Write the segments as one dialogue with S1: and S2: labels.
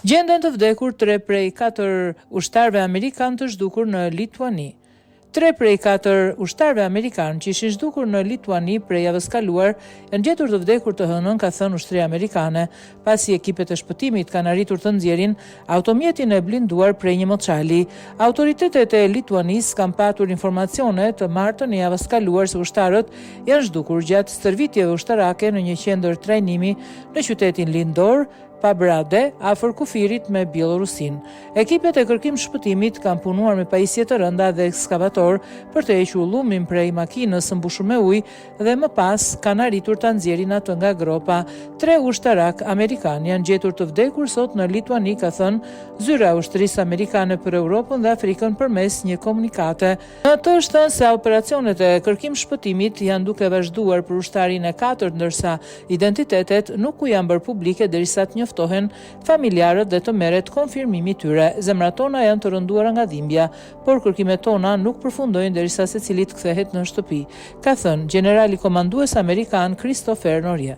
S1: Gjenden të vdekur 3 prej 4 ushtarëve amerikan të zhdukur në Lituani. 3 prej 4 ushtarëve amerikan që ishin zhdukur në Lituani prej javës kaluar janë gjetur të vdekur të hënën, ka thënë ushtria amerikane, pasi ekipet e shpëtimit kanë arritur të nxjerrin automjetin e blinduar prej një moçali. Autoritetet e Lituanisë kanë patur informacione të martën e javës kaluar se ushtarët janë zhdukur gjatë stërvitjeve ushtarake në një qendër trajnimi në qytetin lindor, Pabrade, afër kufirit me Bielorusin. Ekipet e kërkim shpëtimit kanë punuar me pajisje të rënda dhe ekskavator për të hequr llumin prej makinës së mbushur me ujë dhe më pas kanë arritur ta nxjerrin atë nga gropa. 3 ushtarak amerikan janë gjetur të vdekur sot në Lituani, ka thënë zyra e ushtrisë amerikane për Europën dhe Afrikën përmes një komunikate. Në të është thënë se operacionet e kërkim shpëtimit janë duke vazhduar për ushtarin e 4, ndërsa identitetet nuk u janë bërë publike derisa të njoftohen familjarët dhe të merret konfirmimi i tyre. Zemrat tona janë të rënduara nga dhimbja, por kërkimet tona nuk përfundojnë derisa secili të kthehet në shtëpi, ka thënë generali komandues amerikan Christopher Norie.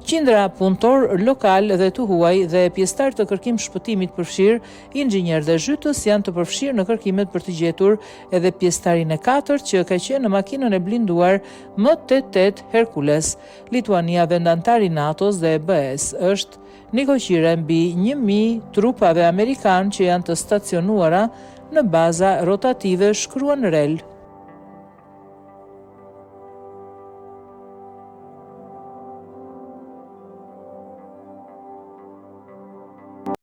S1: Qindra punëtor lokal dhe të huaj dhe pjesëtar të kërkim shpëtimit përfshirë, inxhinier dhe zhytës janë të përfshirë në kërkimet për të gjetur edhe pjesëtarin e 4 që ka qenë në makinën e blinduar M88 Hercules. Lituania, vendantar i NATO-s dhe BE-s, është nikoqire mbi 1000 trupave amerikan që janë të stacionuara në baza rotative, shkruan Rel.